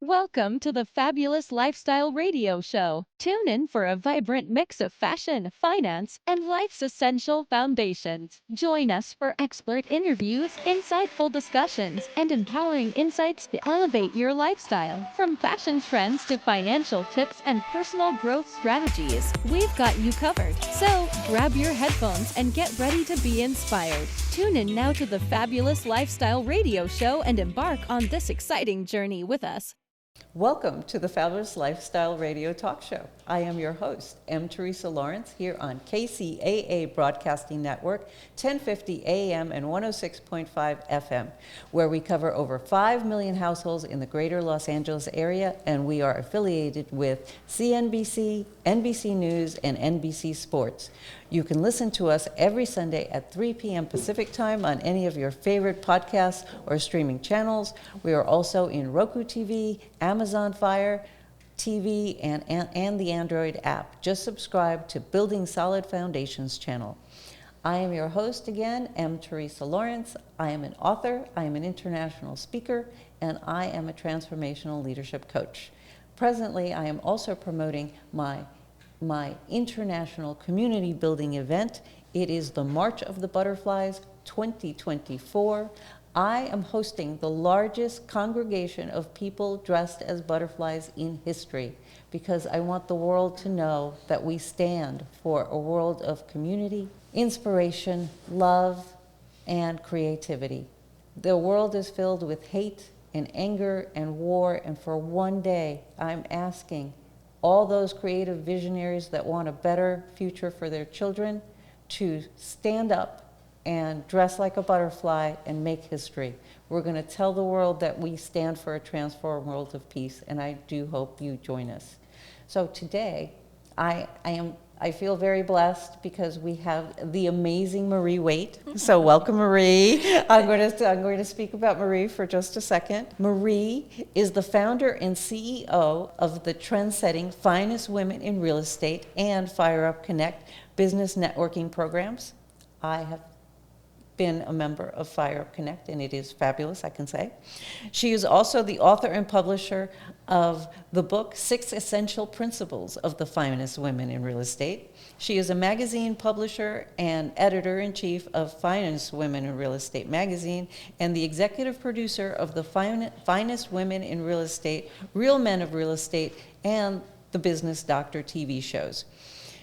Welcome to the Fabulous Lifestyle Radio Show. Tune in for a vibrant mix of fashion, finance, and life's essential foundations. Join us for expert interviews, insightful discussions, and empowering insights to elevate your lifestyle. From fashion trends to financial tips and personal growth strategies, we've got you covered. So grab your headphones and get ready to be inspired. Tune in now to the Fabulous Lifestyle Radio Show and embark on this exciting journey with us. Welcome to the Fabulous Lifestyle Radio Talk Show. I am your host, M. Teresa Lawrence, here on KCAA Broadcasting Network, 1050 AM and 106.5 FM, where we cover over 5 million households in the greater Los Angeles area, and we are affiliated with CNBC, NBC News, and NBC Sports. You can listen to us every Sunday at 3 p.m. Pacific Time on any of your favorite podcasts or streaming channels. We are also in Roku TV, Amazon Fire TV, and the Android app. Just subscribe to Building Solid Foundations channel. I am your host again, M. Teresa Lawrence. I am an author, I am an international speaker, and I am a transformational leadership coach. Presently, I am also promoting my international community building event. It is the March of the Butterflies 2024. I am hosting the largest congregation of people dressed as butterflies in history because I want the world to know that we stand for a world of community, inspiration, love, and creativity. The world is filled with hate and anger and war, and for one day I'm asking all those creative visionaries that want a better future for their children to stand up and dress like a butterfly and make history. We're going to tell the world that we stand for a transformed world of peace, and I do hope you join us. So today, I feel very blessed because we have the amazing Marie Waite. So welcome, Marie. I'm going to speak about Marie for just a second. Marie is the founder and CEO of the trend-setting Finest Women in Real Estate and Fire Up Connect business networking programs. I have been a member of Fire Up Connect, and it is fabulous, I can say. She is also the author and publisher of the book, 6 Essential Principles of the Finest Women in Real Estate. She is a magazine publisher and editor-in-chief of Finest Women in Real Estate magazine, and the executive producer of the Finest Women in Real Estate, Real Men of Real Estate, and the Business Doctor TV shows.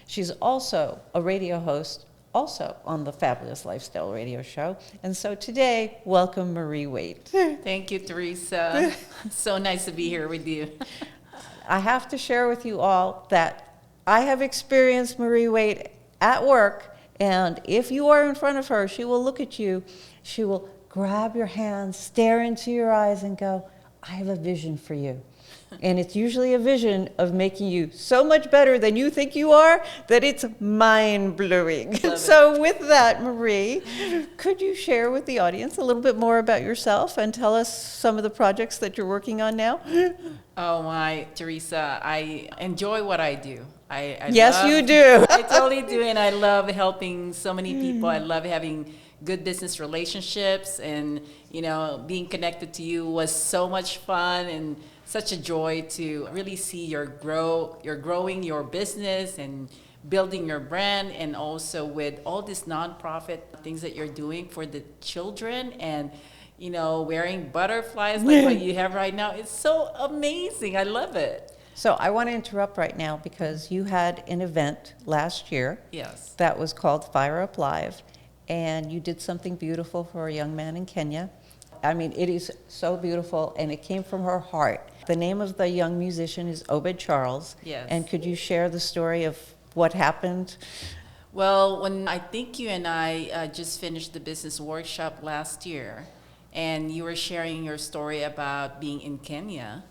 She's also a radio host, also on the Fabulous Lifestyle Radio Show. And so today, welcome Marie Waite. Thank you, Teresa. So nice to be here with you. I have to share with you all that I have experienced Marie Waite at work, and if you are in front of her, she will look at you, she will grab your hand, stare into your eyes, and go, I have a vision for you. And it's usually a vision of making you so much better than you think you are that it's mind-blowing. So with that, Marie, could you share with the audience a little bit more about yourself and tell us some of the projects that you're working on now? Oh my, Teresa, I enjoy what I do. Yes, you do. I totally do, and I love helping so many people. I love having good business relationships, and being connected to you was so much fun and such a joy to really see you're growing your business and building your brand, and also with all these nonprofit things that you're doing for the children, and wearing butterflies like what you have right now. It's so amazing. I love it. So I want to interrupt right now because you had an event last year. Yes. That was called Fire Up Live, and you did something beautiful for a young man in Kenya. I mean, it is so beautiful, and it came from her heart. The name of the young musician is Obed Charles. Yes. And could you share the story of what happened? Well, when I think you and I just finished the business workshop last year, and you were sharing your story about being in Kenya,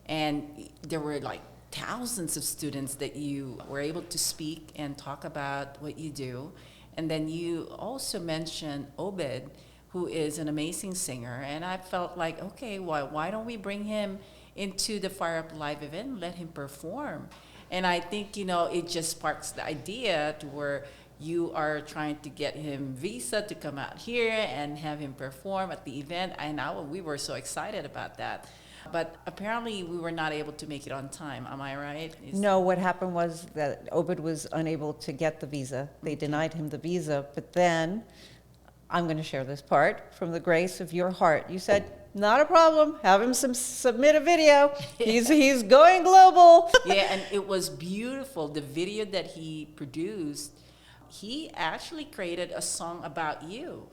and there were like thousands of students that you were able to speak and talk about what you do. And then you also mentioned Obed, who is an amazing singer, and I felt like, okay, why don't we bring him into the Fire Up Live event and let him perform? And I think, it just sparks the idea to where you are trying to get him visa to come out here and have him perform at the event, and we were so excited about that. But apparently we were not able to make it on time. Am I right? No, what happened was that Obed was unable to get the visa. They denied him the visa, but then, I'm going to share this part, from the grace of your heart, you said, not a problem, have him submit a video. He's going global. Yeah, and it was beautiful. The video that he produced, he actually created a song about you.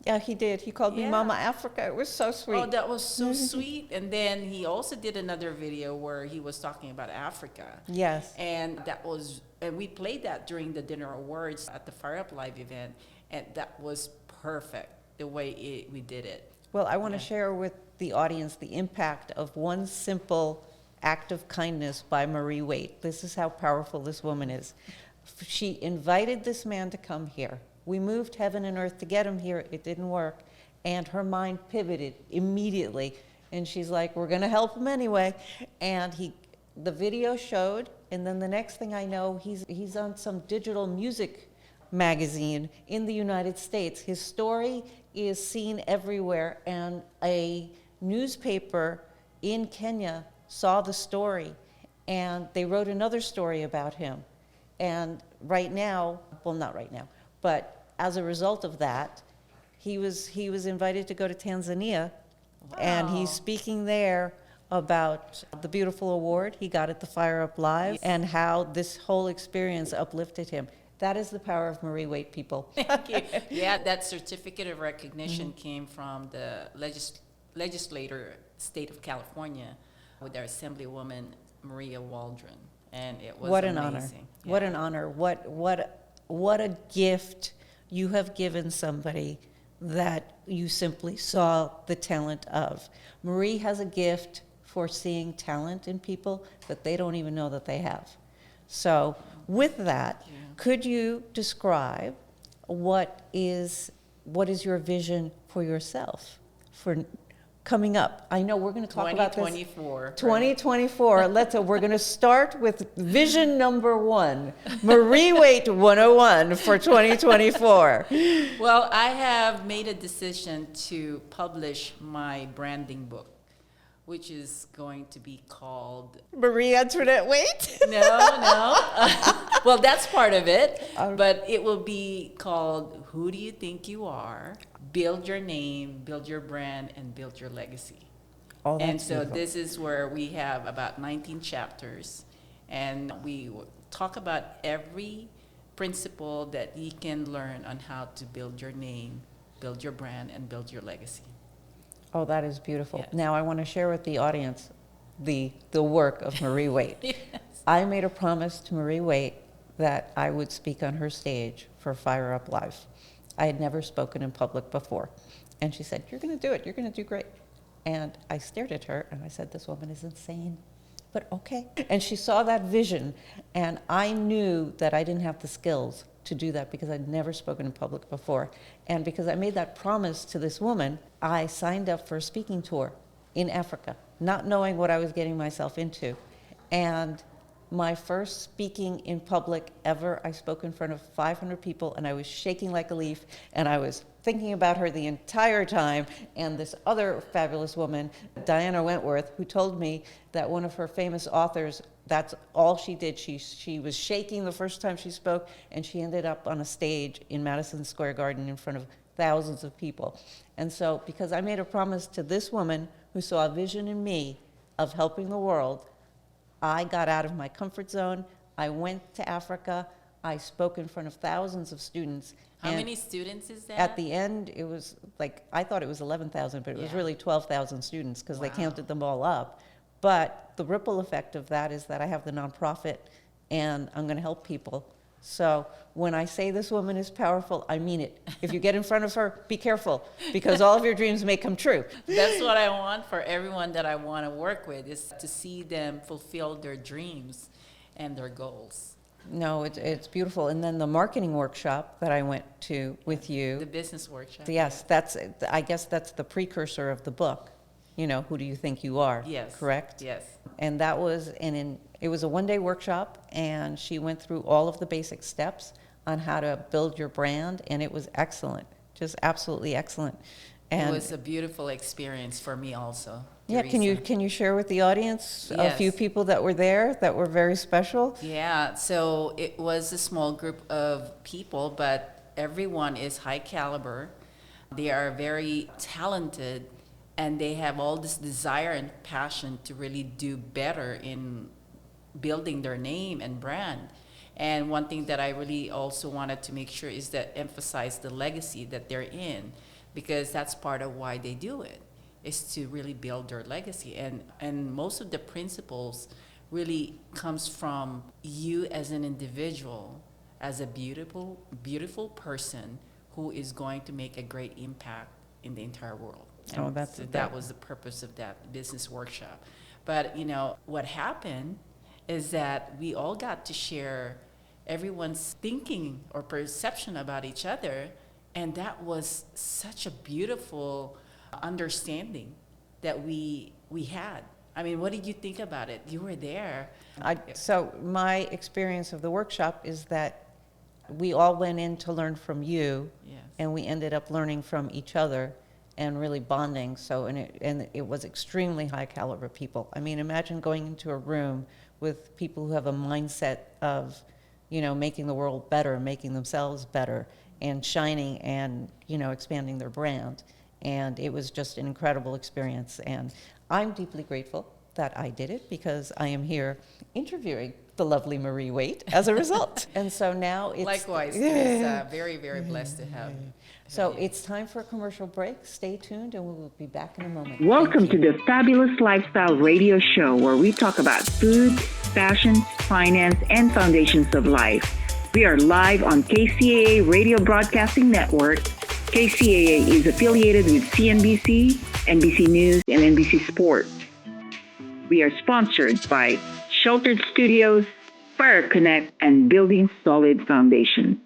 Yeah, he did. He called me Yeah. Mama Africa. It was so sweet. Oh, that was so sweet. And then he also did another video where he was talking about Africa. Yes. And and we played that during the Dinner Awards at the Fire Up Live event. And that was perfect, the way we did it. Well, I want to Yeah. share with the audience the impact of one simple act of kindness by Marie Waite. This is how powerful this woman is. She invited this man to come here. We moved heaven and earth to get him here. It didn't work. And her mind pivoted immediately. And she's like, we're going to help him anyway. And the video showed. And then the next thing I know, he's on some digital music magazine in the United States. His story is seen everywhere. And a newspaper in Kenya saw the story. And they wrote another story about him. And right now, well, not right now, but as a result of that, he was invited to go to Tanzania, and he's Wow. speaking there about the beautiful award he got at the Fire Up Live and how this whole experience uplifted him. That is the power of Marie Waite, people. Thank you. Yeah, that certificate of recognition came from the legislator, state of California, with their Assemblywoman Maria Waldron. And it was What an amazing. honor. What Yeah. an honor. What a gift you have given somebody that you simply saw the talent of. Marie has a gift for seeing talent in people that they don't even know that they have. So with that, Yeah. could you describe what is your vision for yourself for coming up? I know we're going to talk about this. 2024. 2024. We're going to start with vision number 1, Marie Waite 101 for 2024. Well, I have made a decision to publish my branding book, which is going to be called Marie Antoinette Waite? No. Well, that's part of it. Um, But it will be called Who Do You Think You Are? Build Your Name, Build Your Brand, and Build Your Legacy. Oh, And that's so beautiful. this is where we have about 19 chapters. And we talk about every principle that you can learn on how to build your name, build your brand, and build your legacy. Oh, that is beautiful. Yes. Now I want to share with the audience the work of Marie Waite. Yes. I made a promise to Marie Waite that I would speak on her stage for Fire Up Live. I had never spoken in public before. And she said, you're going to do it. You're going to do great. And I stared at her and I said, this woman is insane, but okay. And she saw that vision, and I knew that I didn't have the skills to do that because I'd never spoken in public before. And because I made that promise to this woman, I signed up for a speaking tour in Africa, not knowing what I was getting myself into. And my first speaking in public ever, I spoke in front of 500 people, and I was shaking like a leaf, and I was thinking about her the entire time. And this other fabulous woman, Diana Wentworth, who told me that one of her famous authors, that's all she did. She was shaking the first time she spoke, and she ended up on a stage in Madison Square Garden in front of thousands of people. And so, because I made a promise to this woman who saw a vision in me of helping the world, I got out of my comfort zone. I went to Africa. I spoke in front of thousands of students. How and many students is that? at the end, it was like, I thought it was 11,000, but it was Yeah. really 12,000 students because they Wow. counted them all up. But the ripple effect of that is that I have the nonprofit, and I'm going to help people. So when I say this woman is powerful, I mean it. If you get in front of her, be careful, because all of your dreams may come true. That's what I want for everyone that I want to work with, is to see them fulfill their dreams and their goals. No, it's beautiful. And then the marketing workshop that I went to with you. The business workshop. Yes, I guess that's the precursor of the book. You know, who do you think you are? Yes. Correct? Yes. And that was it was a one-day workshop, and she went through all of the basic steps on how to build your brand, and it was excellent, just absolutely excellent. It was a beautiful experience for me also. Yeah, Teresa. can you share with the audience a few Yes. people that were there that were very special? Yeah, so it was a small group of people, but everyone is high caliber. They are very talented, and they have all this desire and passion to really do better in building their name and brand. And one thing that I really also wanted to make sure is that emphasize the legacy that they're in, because that's part of why they do it, is to really build their legacy. And most of the principles really comes from you as an individual, as a beautiful person who is going to make a great impact in the entire world. Oh, And that's so that was the purpose of that business workshop. But you know what happened is that we all got to share everyone's thinking or perception about each other, and that was such a beautiful understanding that we had. I mean, what did you think about it? You were there. So my experience of the workshop is that we all went in to learn from you, Yes. and we ended up learning from each other and really bonding. So, and it was extremely high caliber people. I mean, imagine going into a room with people who have a mindset of, you know, making the world better, making themselves better, and shining and, you know, expanding their brand. And it was just an incredible experience. And I'm deeply grateful that I did it, because I am here interviewing the lovely Marie Waite as a result. And so now it's... Likewise, it's very, very blessed to have. So it's time for a commercial break. Stay tuned, and we will be back in a moment. Welcome to the Fabulous Lifestyle Radio Show, where we talk about food, fashion, finance, and foundations of life. We are live on KCAA Radio Broadcasting Network. KCAA is affiliated with CNBC, NBC News, and NBC Sports. We are sponsored by Sheltered Studios, Fire Connect, and Building Solid Foundation.